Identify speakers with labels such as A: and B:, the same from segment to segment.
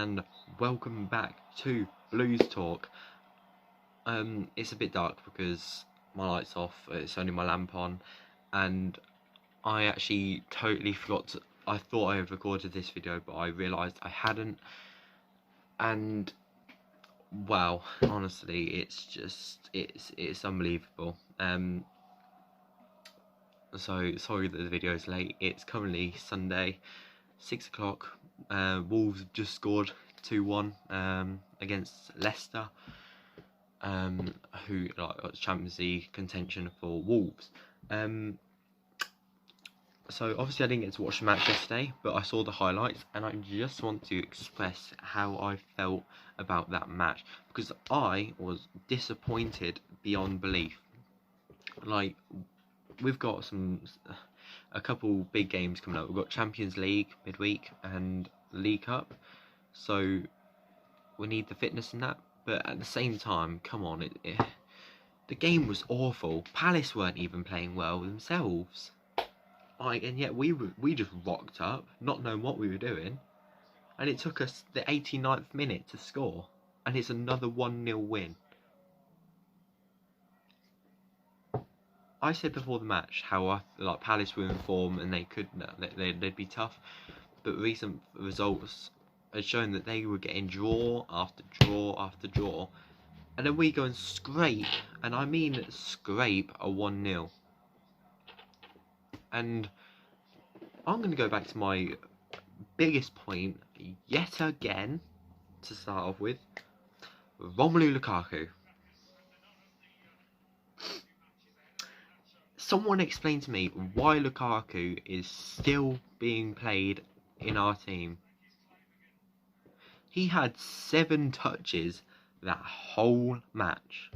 A: and welcome back to Blues Talk. It's a bit dark because my light's off, it's only my lamp on, and I actually totally forgot I thought I had recorded this video, but I realised I hadn't, and wow, honestly, it's unbelievable. So sorry that the video is late. It's currently Sunday, 6 o'clock. Wolves have just scored 2-1 against Leicester, who got Champions League contention for Wolves. So obviously I didn't get to watch the match yesterday, but I saw the highlights, and I just want to express how I felt about that match, because I was disappointed beyond belief. Like, we've got a couple big games coming up. We've got Champions League midweek and League Cup, so we need the fitness in that. But at the same time, come on, the game was awful. Palace weren't even playing well themselves, and yet we just rocked up, not knowing what we were doing, and it took us the 89th minute to score, and it's another 1-0 win. I said before the match how Palace were in form and they'd be tough, but recent results had shown that they were getting draw after draw after draw, and then we go and scrape, and I mean scrape, a 1-0. And I'm going to go back to my biggest point yet again to start off with: Romelu Lukaku. Someone explain to me why Lukaku is still being played in our team. He had 7 touches that whole match.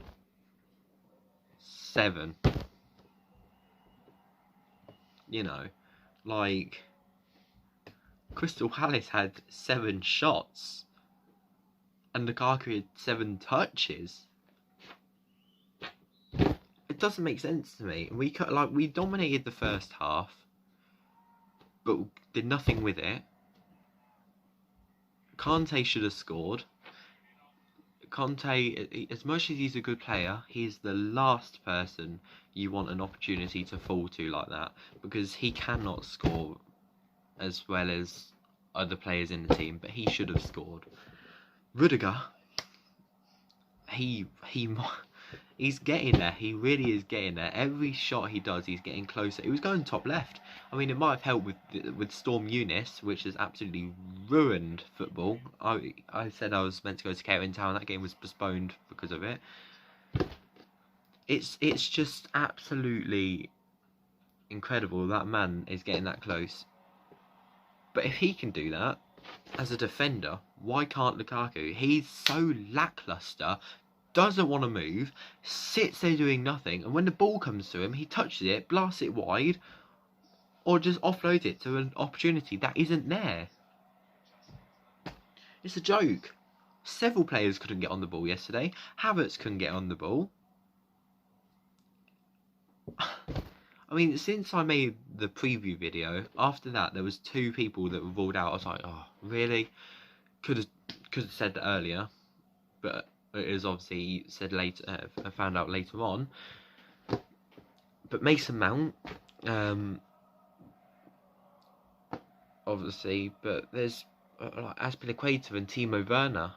A: 7. You know, like, Crystal Palace had 7 shots, and Lukaku had 7 touches. It doesn't make sense to me. We dominated the first half, but did nothing with it. Kante should have scored. Kante, as much as he's a good player, he's the last person you want an opportunity to fall to like that, because he cannot score as well as other players in the team, but he should have scored. Rudiger, he's getting there. He really is getting there. Every shot he does, he's getting closer. He was going top left. I mean, it might have helped with Storm Eunice, which has absolutely ruined football. I said I was meant to go to Cairo in Town. That game was postponed because of it. It's just absolutely incredible that man is getting that close. But if he can do that as a defender, why can't Lukaku? He's so lackluster. Doesn't want to move, sits there doing nothing, and when the ball comes to him, he touches it, blasts it wide, or just offloads it to an opportunity that isn't there. It's a joke. Several players couldn't get on the ball yesterday. Havertz couldn't get on the ball. I mean, since I made the preview video, after that there was 2 people that were ruled out. I was like, oh, really? Could have said that earlier, but it is obviously said later. I found out later on. But Mason Mount, obviously, but there's Azpilicueta and Timo Werner.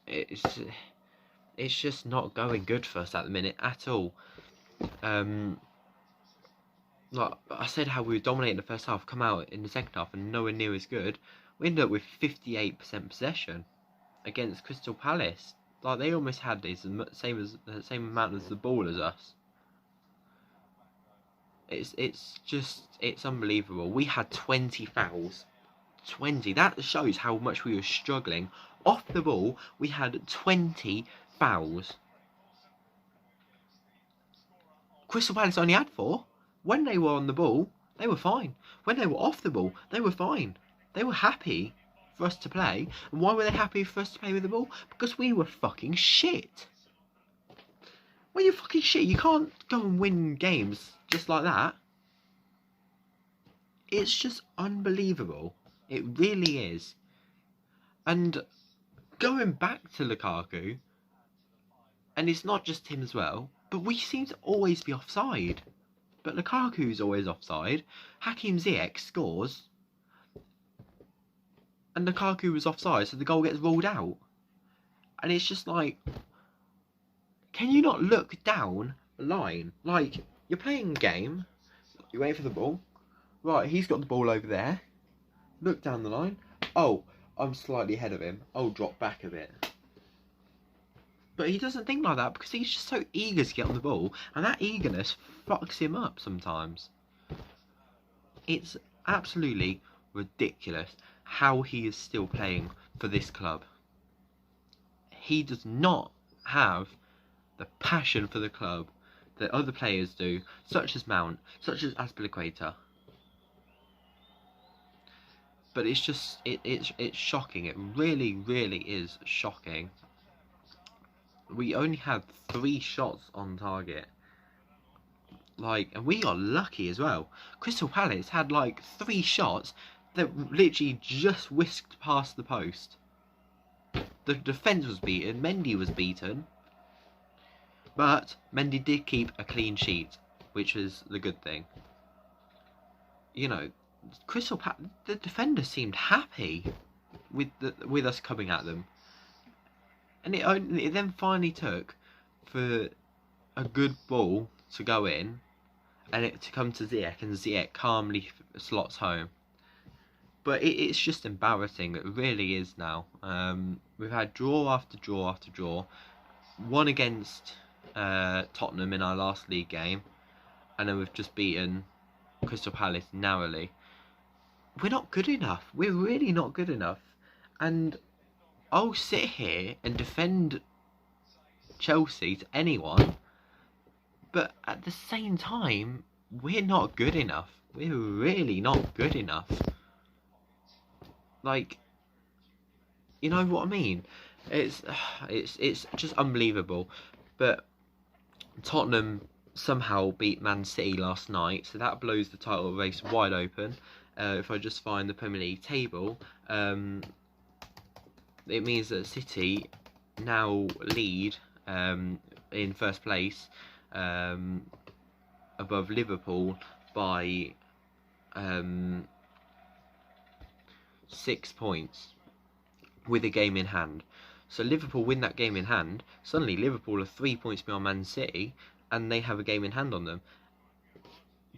A: It's just not going good for us at the minute at all. Like I said, how we were dominating the first half, come out in the second half and nowhere near as good. We ended up with 58% possession against Crystal Palace. Like, they almost had the same amount as the ball as us. It's unbelievable. We had 20 fouls. 20. That shows how much we were struggling. Off the ball, we had 20 fouls. Crystal Palace only had 4. When they were on the ball, they were fine. When they were off the ball, they were fine. They were happy for us to play. And why were they happy for us to play with the ball? Because we were fucking shit. When you're fucking shit, you can't go and win games just like that. It's just unbelievable. It really is. And going back to Lukaku, and it's not just him as well, but we seem to always be offside. But Lukaku's always offside. Hakim Ziyech scores, and Lukaku was offside, so the goal gets ruled out. And it's just like, can you not look down the line? Like, you're playing a game, you're waiting for the ball. Right, he's got the ball over there. Look down the line. Oh, I'm slightly ahead of him. I'll drop back a bit. But he doesn't think like that because he's just so eager to get on the ball, and that eagerness fucks him up sometimes. It's absolutely ridiculous how he is still playing for this club. He does not have the passion for the club that other players do, such as Mount, such as Azpilicueta. But it's just, it's shocking. It really, really is shocking. We only had 3 shots on target. Like, and we got lucky as well. Crystal Palace had like 3 shots that literally just whisked past the post. The defence was beaten, Mendy was beaten. But Mendy did keep a clean sheet, which was the good thing. You know, Crystal Palace, the defenders seemed happy with us coming at them. And it then finally took for a good ball to go in and it to come to Ziyech, and Ziyech calmly slots home. But it's just embarrassing. It really is now. We've had draw after draw after draw. One against Tottenham in our last league game, and then we've just beaten Crystal Palace narrowly. We're not good enough. We're really not good enough. And I'll sit here and defend Chelsea to anyone, but at the same time, we're not good enough. We're really not good enough. Like, you know what I mean? It's just unbelievable. But Tottenham somehow beat Man City last night, so that blows the title race wide open. If I just find the Premier League table, it means that City now lead in first place above Liverpool by 6 points with a game in hand. So Liverpool win that game in hand, suddenly Liverpool are 3 points behind Man City and they have a game in hand on them.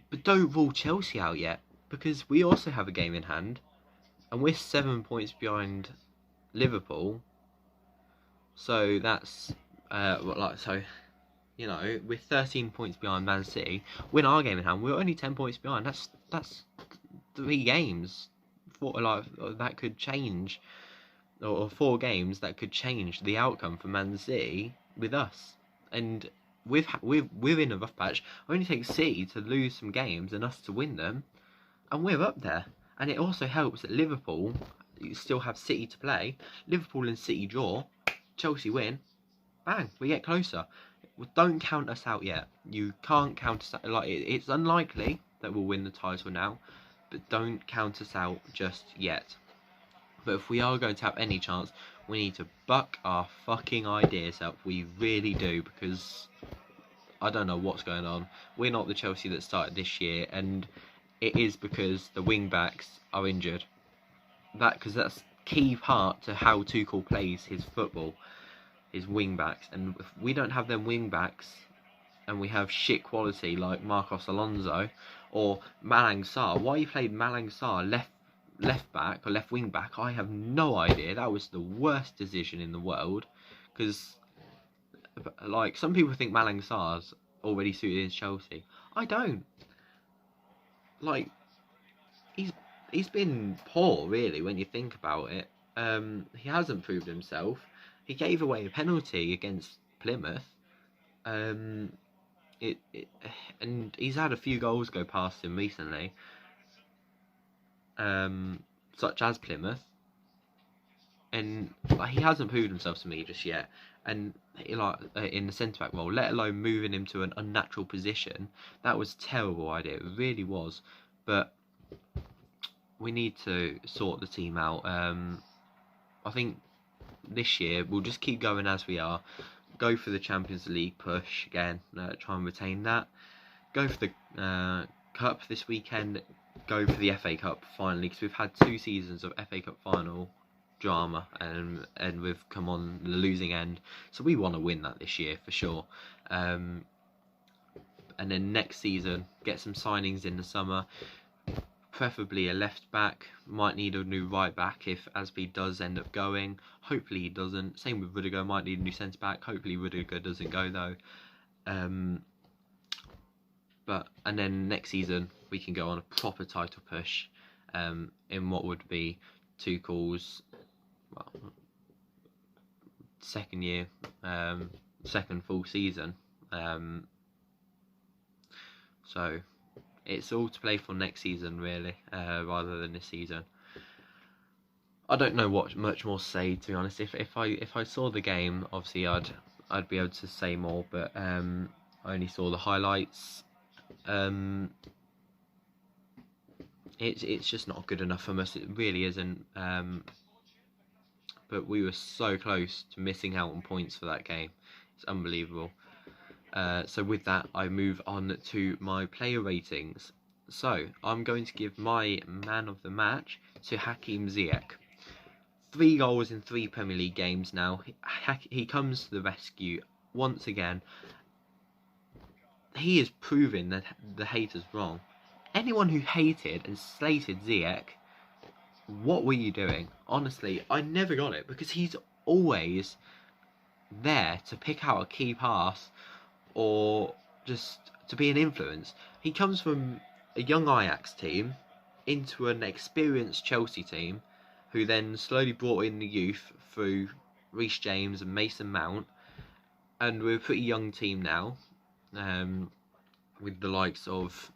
A: But don't rule Chelsea out yet, because we also have a game in hand and we're 7 points behind Liverpool. So that's you know, we're 13 points behind Man City. Win our game in hand, we're only 10 points behind. That's 3 games that could change, or 4 games that could change the outcome for Man City with us. And we're in a rough patch. It only takes City to lose some games and us to win them, and we're up there. And it also helps that Liverpool, you still have City to play. Liverpool and City draw, Chelsea win, bang, we get closer. Don't count us out yet. You can't count us out. Like, it's unlikely that we'll win the title now, but don't count us out just yet. But if we are going to have any chance, we need to buck our fucking ideas up. We really do, because I don't know what's going on. We're not the Chelsea that started this year, and it is because the wing backs are injured. Because that's key part to how Tuchel plays his football, his wing backs. And if we don't have them wing backs, and we have shit quality like Marcos Alonso or Malang Sarr. Why you played Malang Sarr left back or left wing back, I have no idea. That was the worst decision in the world, because like, some people think Malang Sarr's already suited in Chelsea. I don't. Like, he's been poor, really, when you think about it. He hasn't proved himself. He gave away a penalty against Plymouth. And he's had a few goals go past him recently, such as Plymouth, and he hasn't proved himself to me just yet. And in the centre back role, let alone moving him to an unnatural position, that was a terrible idea. It really was. But we need to sort the team out. I think this year we'll just keep going as we are. Go for the Champions League push again, try and retain that. Go for the Cup this weekend. Go for the FA Cup finally, because we've had 2 seasons of FA Cup final drama, and we've come on the losing end. So we want to win that this year for sure. And then next season, get some signings in the summer. Preferably a left back. Might need a new right back if Aspi does end up going. Hopefully he doesn't. Same with Rudiger. Might need a new centre back. Hopefully Rudiger doesn't go though. And then next season we can go on a proper title push in what would be Tuchel's second year, second full season. So it's all to play for next season, really, rather than this season. I don't know what much more to say, to be honest. If I saw the game, obviously I'd be able to say more, but I only saw the highlights. It's just not good enough for us. It really isn't. But we were so close to missing out on points for that game. It's unbelievable. So with that, I move on to my player ratings. So I'm going to give my man of the match to Hakim Ziyech. 3 goals in 3 Premier League games now. He comes to the rescue once again. He is proving that the haters wrong. Anyone who hated and slated Ziyech, what were you doing? Honestly, I never got it, because he's always there to pick out a key pass or just to be an influence. He comes from a young Ajax team into an experienced Chelsea team, who then slowly brought in the youth through Reece James and Mason Mount, and we're a pretty young team now, with the likes of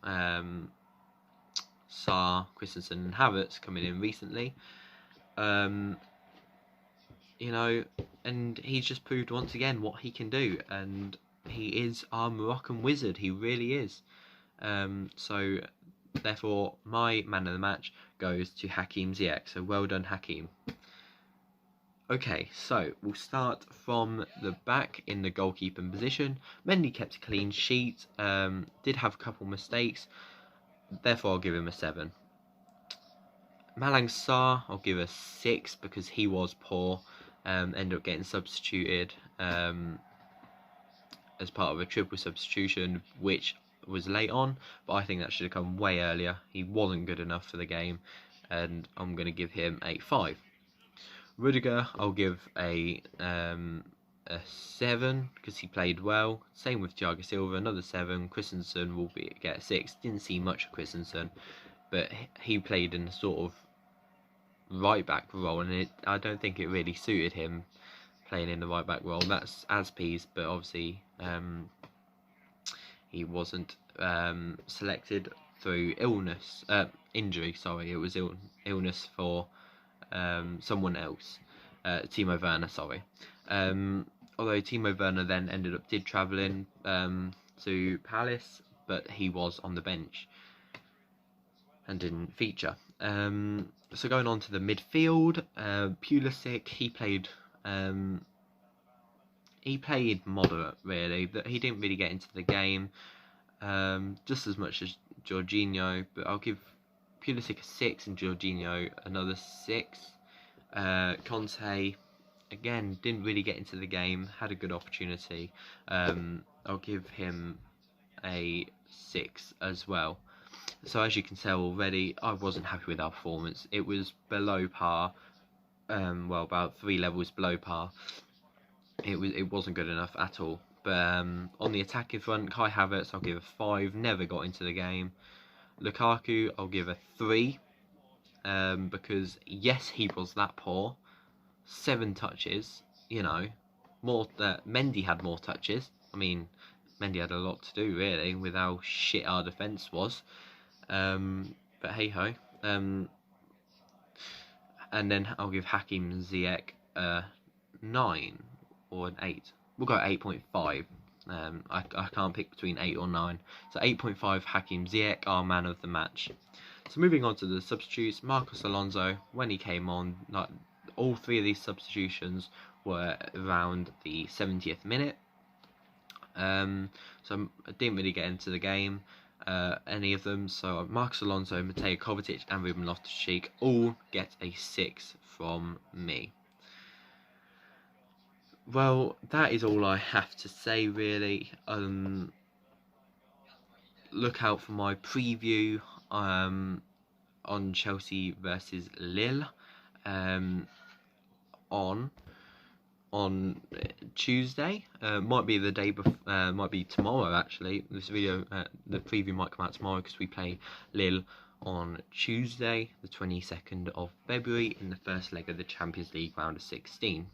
A: Sarr, Christensen and Havertz coming in recently. You know, and he's just proved once again what he can do, and he is our Moroccan wizard. He really is. So therefore my man of the match goes to Hakim Ziyech. So well done, Hakim. Okay, so we'll start from the back in the goalkeeping position. Mendy kept a clean sheet, did have a couple mistakes, therefore I'll give him a 7. Malang Sarr, I'll give a 6 because he was poor, ended up getting substituted as part of a triple substitution, which was late on, but I think that should have come way earlier. He wasn't good enough for the game, and I'm going to give him a 5. Rudiger, I'll give a 7 because he played well. Same with Thiago Silva, another 7. Christensen will get a 6. Didn't see much of Christensen, but he played in a sort of right back role, and I don't think it really suited him playing in the right back role. That's Aspi's, but obviously he wasn't selected through injury. Sorry, it was illness for someone else, Timo Werner. Sorry. Although Timo Werner then did travelling to Palace, but he was on the bench and didn't feature. So going on to the midfield, Pulisic, he played moderate, really. He didn't really get into the game just as much as Jorginho, but I'll give Pulisic a 6 and Jorginho another 6. Conte, again, didn't really get into the game, had a good opportunity. I'll give him a 6 as well. So as you can tell already, I wasn't happy with our performance. It was below par, well, about 3 levels below par. It wasn't good enough at all. But on the attacking front, Kai Havertz, I'll give a 5. Never got into the game. Lukaku, I'll give a 3. Because yes, he was that poor. 7 touches, you know. Mendy had more touches. I mean, Mendy had a lot to do, really, with how shit our defence was. But hey ho. And then I'll give Hakim Ziyech a 9 or an 8. We'll go 8.5. I can't pick between 8 or 9. So 8.5 Hakim Ziyech, our man of the match. So moving on to the substitutes, Marcos Alonso, when he came on, all three of these substitutions were around the 70th minute. So I didn't really get into the game, any of them. So Marcos Alonso, Mateo Kovacic and Ruben Loftus-Cheek all get a 6 from me. Well, that is all I have to say, really. Look out for my preview on Chelsea versus Lille on Tuesday. Might be the day before, might be tomorrow actually. This video, the preview might come out tomorrow because we play Lille on Tuesday, the 22nd of February, in the first leg of the Champions League round of 16.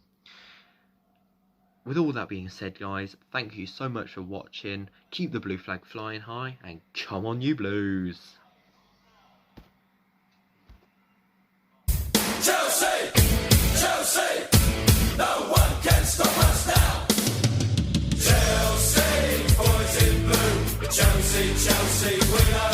A: With all that being said, guys, thank you so much for watching. Keep the blue flag flying high, and come on, you Blues!
B: Chelsea, Chelsea, no one can stop us now. Chelsea, boys in blue, Chelsea, Chelsea, we are.